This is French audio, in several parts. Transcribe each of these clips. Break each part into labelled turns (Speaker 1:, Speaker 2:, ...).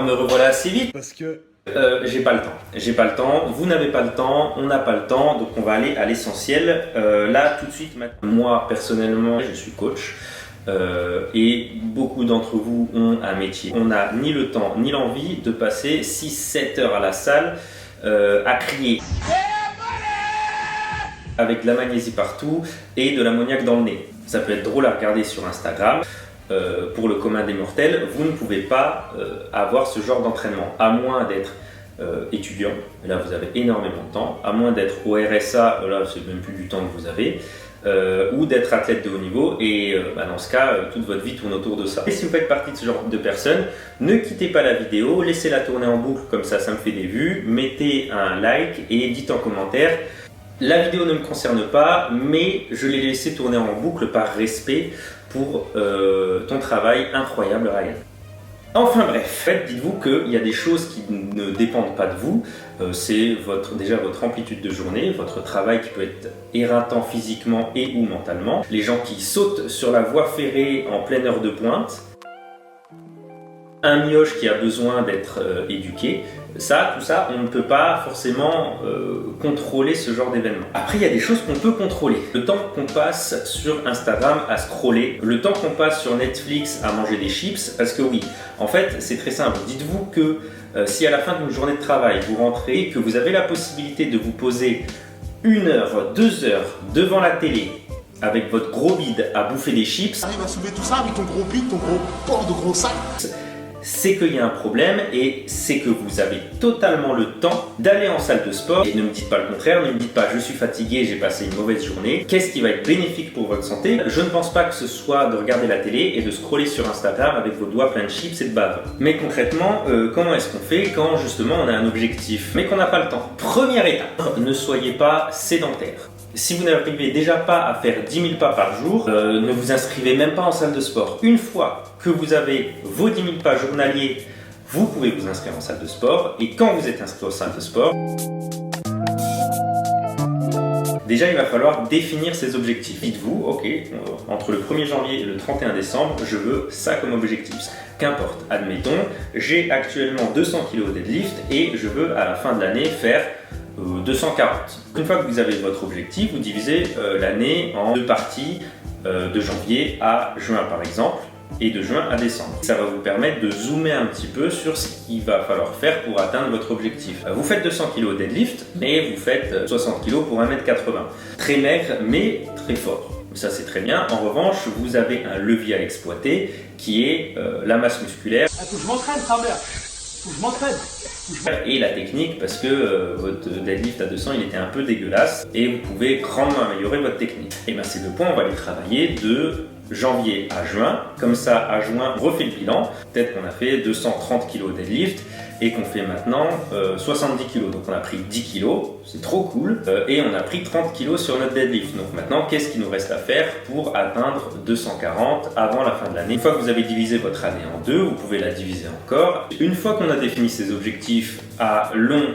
Speaker 1: Alors me revoilà assez vite.
Speaker 2: Parce que...
Speaker 1: J'ai pas le temps. J'ai pas le temps. Vous n'avez pas le temps. On n'a pas le temps. Donc on va aller à l'essentiel. Là, tout de suite, maintenant. Moi, personnellement, je suis coach. Et beaucoup d'entre vous ont un métier. On n'a ni le temps ni l'envie de passer 6-7 heures à la salle à crier avec de la magnésie partout et de l'ammoniac dans le nez. Ça peut être drôle à regarder sur Instagram. Pour le commun des mortels, vous ne pouvez pas avoir ce genre d'entraînement, à moins d'être étudiant, là vous avez énormément de temps, à moins d'être au RSA, là c'est même plus du temps que vous avez, ou d'être athlète de haut niveau, et dans ce cas, toute votre vie tourne autour de ça. Et si vous faites partie de ce genre de personnes, ne quittez pas la vidéo, laissez-la tourner en boucle, comme ça me fait des vues, mettez un like et dites en commentaire. La vidéo ne me concerne pas, mais je l'ai laissé tourner en boucle par respect pour ton travail incroyable, Ryan. Enfin bref, dites-vous qu'il y a des choses qui ne dépendent pas de vous. C'est déjà votre amplitude de journée, votre travail qui peut être éreintant physiquement et ou mentalement. Les gens qui sautent sur la voie ferrée en pleine heure de pointe. Un mioche qui a besoin d'être éduqué, tout ça, on ne peut pas forcément contrôler ce genre d'événement. Après, il y a des choses qu'on peut contrôler. Le temps qu'on passe sur Instagram à scroller, le temps qu'on passe sur Netflix à manger des chips, parce que oui, en fait, c'est très simple. Dites-vous que si à la fin d'une journée de travail, vous rentrez et que vous avez la possibilité de vous poser 1 heure, 2 heures devant la télé, avec votre gros bide à bouffer des chips,
Speaker 3: Arrive à soulever tout ça avec ton gros bide, ton gros porc de gros sac.
Speaker 1: C'est qu'il y a un problème et c'est que vous avez totalement le temps d'aller en salle de sport. Et ne me dites pas le contraire, ne me dites pas je suis fatigué, j'ai passé une mauvaise journée. Qu'est-ce qui va être bénéfique pour votre santé? Je ne pense pas que ce soit de regarder la télé et de scroller sur Instagram avec vos doigts pleins de chips et de bave. Mais concrètement, comment est-ce qu'on fait quand justement on a un objectif mais qu'on n'a pas le temps? Première étape, ne soyez pas sédentaire. Si vous n'arrivez déjà pas à faire 10 000 pas par jour, ne vous inscrivez même pas en salle de sport. Une fois que vous avez vos 10 000 pas journaliers, vous pouvez vous inscrire en salle de sport. Et quand vous êtes inscrit en salle de sport, déjà il va falloir définir ses objectifs. Dites-vous, ok, entre le 1er janvier et le 31 décembre, je veux ça comme objectif. Qu'importe, admettons, j'ai actuellement 200 kg deadlift et je veux à la fin de l'année faire 240. Une fois que vous avez votre objectif, vous divisez l'année en 2 parties, de janvier à juin par exemple, et de juin à décembre. Ça va vous permettre de zoomer un petit peu sur ce qu'il va falloir faire pour atteindre votre objectif. Vous faites 200 kg deadlift, mais vous faites 60 kg pour 1,80 m. Très maigre, mais très fort. Ça c'est très bien. En revanche, vous avez un levier à exploiter qui est la masse musculaire.
Speaker 3: Faut que je m'entraîne, sa mère. Faut que je m'entraîne.
Speaker 1: Et la technique, parce que votre deadlift à 200 il était un peu dégueulasse et vous pouvez grandement améliorer votre technique. Et bien ces 2 points, on va les travailler de janvier à juin. Comme ça, à juin, on refait le bilan. Peut-être qu'on a fait 230 kg deadlift et qu'on fait maintenant 70 kg. Donc on a pris 10 kg, c'est trop cool. Et on a pris 30 kg sur notre deadlift. Donc maintenant, qu'est-ce qu'il nous reste à faire pour atteindre 240 avant la fin de l'année? Une fois que vous avez divisé votre année en 2, vous pouvez la diviser encore. Une fois qu'on a défini ces objectifs à long,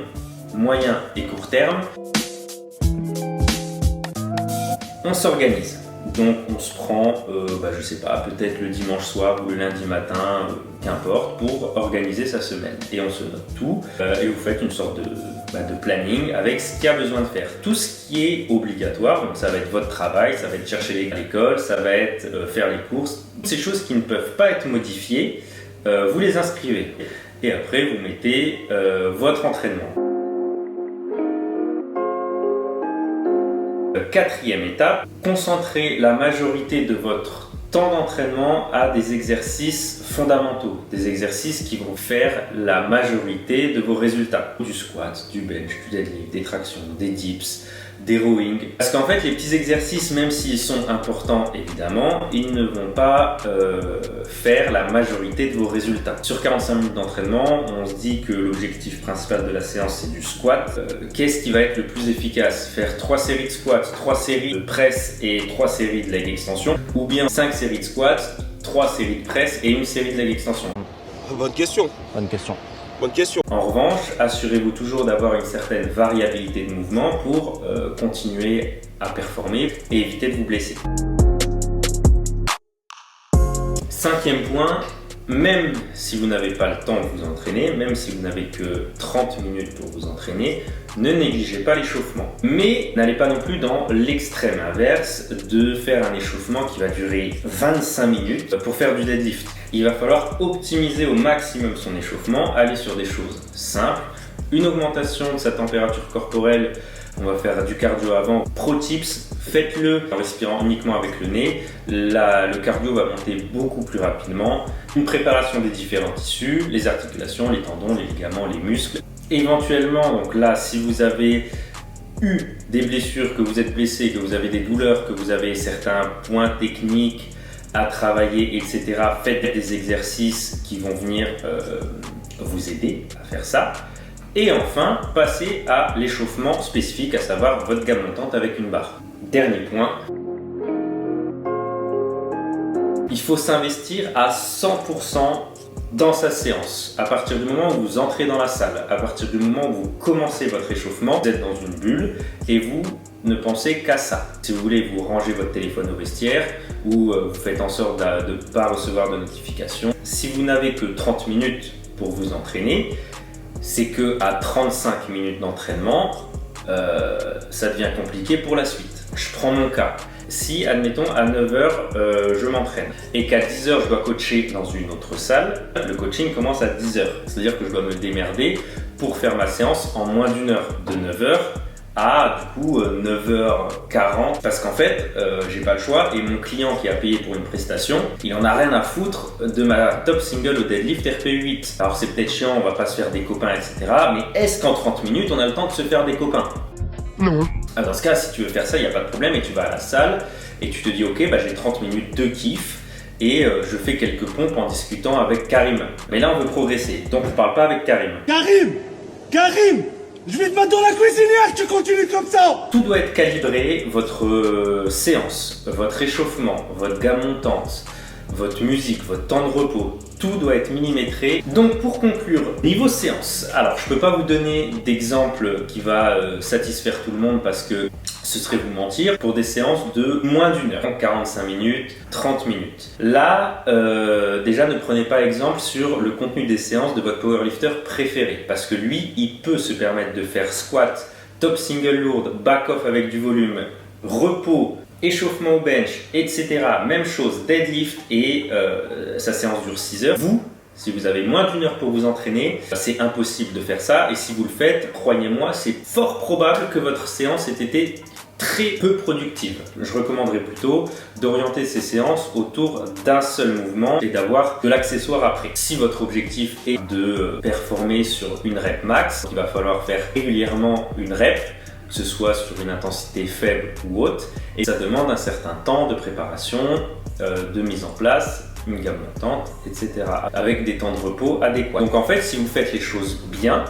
Speaker 1: moyen et court terme, on s'organise. Donc on se prend, je sais pas, peut-être le dimanche soir ou le lundi matin, qu'importe, pour organiser sa semaine. Et on se note tout et vous faites une sorte de planning avec ce qu'il y a besoin de faire. Tout ce qui est obligatoire, donc ça va être votre travail, ça va être chercher les à l'école, ça va être faire les courses. Ces choses qui ne peuvent pas être modifiées, vous les inscrivez. Et après vous mettez votre entraînement. 4e étape, concentrez la majorité de votre temps d'entraînement à des exercices fondamentaux, des exercices qui vont faire la majorité de vos résultats. Du squat, du bench, du deadlift, des tractions, des dips, des rowing. Parce qu'en fait, les petits exercices, même s'ils sont importants évidemment, ils ne vont pas faire la majorité de vos résultats. Sur 45 minutes d'entraînement, on se dit que l'objectif principal de la séance c'est du squat. Qu'est-ce qui va être le plus efficace? Faire 3 séries de squats, 3 séries de presse et 3 séries de leg extension, ou bien 5 séries de squats, 3 séries de presse et 1 série de leg extension?
Speaker 4: Bonne question.
Speaker 2: Bonne question.
Speaker 4: Bonne question.
Speaker 1: En revanche, assurez-vous toujours d'avoir une certaine variabilité de mouvement pour continuer à performer et éviter de vous blesser. 5e point, même si vous n'avez pas le temps de vous entraîner, même si vous n'avez que 30 minutes pour vous entraîner, ne négligez pas l'échauffement. Mais n'allez pas non plus dans l'extrême inverse de faire un échauffement qui va durer 25 minutes pour faire du deadlift. Il va falloir optimiser au maximum son échauffement, aller sur des choses simples, une augmentation de sa température corporelle. On va faire du cardio avant. Pro tips, faites-le en respirant uniquement avec le nez. Le cardio va monter beaucoup plus rapidement. Une préparation des différents tissus, les articulations, les tendons, les ligaments, les muscles. Éventuellement, donc là, si vous avez eu des blessures, que vous êtes blessé, que vous avez des douleurs, que vous avez certains points techniques à travailler, etc., faites des exercices qui vont venir vous aider à faire ça. Et enfin, passez à l'échauffement spécifique, à savoir votre gamme montante avec une barre. Dernier point, il faut s'investir à 100% dans sa séance. À partir du moment où vous entrez dans la salle, à partir du moment où vous commencez votre échauffement, vous êtes dans une bulle et vous ne pensez qu'à ça. Si vous voulez, vous rangez votre téléphone au vestiaire ou vous faites en sorte de ne pas recevoir de notifications. Si vous n'avez que 30 minutes pour vous entraîner, c'est qu'à 35 minutes d'entraînement, ça devient compliqué pour la suite. Je prends mon cas. Si, admettons, à 9h, je m'entraîne et qu'à 10h, je dois coacher dans une autre salle, le coaching commence à 10h. C'est-à-dire que je dois me démerder pour faire ma séance en moins d'une heure, de 9h à du coup 9h40, parce qu'en fait j'ai pas le choix et mon client qui a payé pour une prestation, il en a rien à foutre de ma top single au deadlift RPE8. Alors c'est peut-être chiant, on va pas se faire des copains, etc. Mais est-ce qu'en 30 minutes on a le temps de se faire des copains?
Speaker 3: Non.
Speaker 1: Alors dans ce cas, si tu veux faire ça, il n'y a pas de problème et tu vas à la salle et tu te dis ok, j'ai 30 minutes de kiff et je fais quelques pompes en discutant avec Karim. Mais là on veut progresser, donc je parle pas avec Karim.
Speaker 3: Karim, je vais te mettre dans la cuisinière, tu continues comme ça.
Speaker 1: Tout doit être calibré, votre séance, votre échauffement, votre gamme montante, votre musique, votre temps de repos, tout doit être millimétré. Donc pour conclure, niveau séance, alors je peux pas vous donner d'exemple qui va satisfaire tout le monde parce que ce serait vous mentir, pour des séances de moins d'une heure, 45 minutes, 30 minutes. Là, déjà ne prenez pas exemple sur le contenu des séances de votre powerlifter préféré, parce que lui, il peut se permettre de faire squat, top single lourde, back off avec du volume, repos, échauffement au bench, etc. Même chose, deadlift et sa séance dure 6 heures. Vous, si vous avez moins d'une heure pour vous entraîner, c'est impossible de faire ça. Et si vous le faites, croyez-moi, c'est fort probable que votre séance ait été très peu productive. Je recommanderais plutôt d'orienter ces séances autour d'un seul mouvement et d'avoir de l'accessoire après. Si votre objectif est de performer sur une rep max, il va falloir faire régulièrement une rep, que ce soit sur une intensité faible ou haute, et ça demande un certain temps de préparation, de mise en place, une gamme montante, etc. avec des temps de repos adéquats. Donc en fait, si vous faites les choses bien,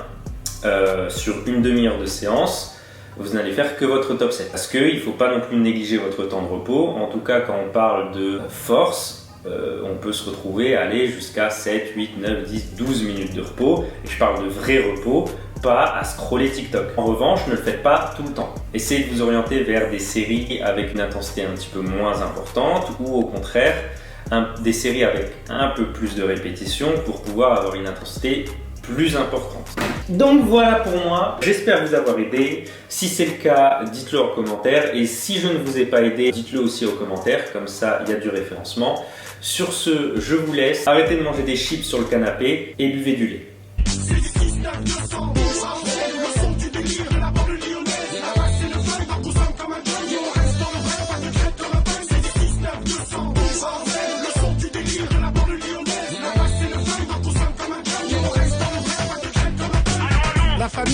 Speaker 1: sur une demi-heure de séance, vous n'allez faire que votre top 7. Parce qu'il ne faut pas non plus négliger votre temps de repos. En tout cas, quand on parle de force, on peut se retrouver à aller jusqu'à 7, 8, 9, 10, 12 minutes de repos. Et je parle de vrai repos, pas à scroller TikTok. En revanche, ne le faites pas tout le temps. Essayez de vous orienter vers des séries avec une intensité un petit peu moins importante ou au contraire, des séries avec un peu plus de répétitions pour pouvoir avoir une intensité plus importante. Donc voilà pour moi, j'espère vous avoir aidé. Si c'est le cas, dites-le en commentaire et si je ne vous ai pas aidé, dites-le aussi aux commentaires, comme ça il y a du référencement. Sur ce, je vous laisse, arrêtez de manger des chips sur le canapé et buvez du lait.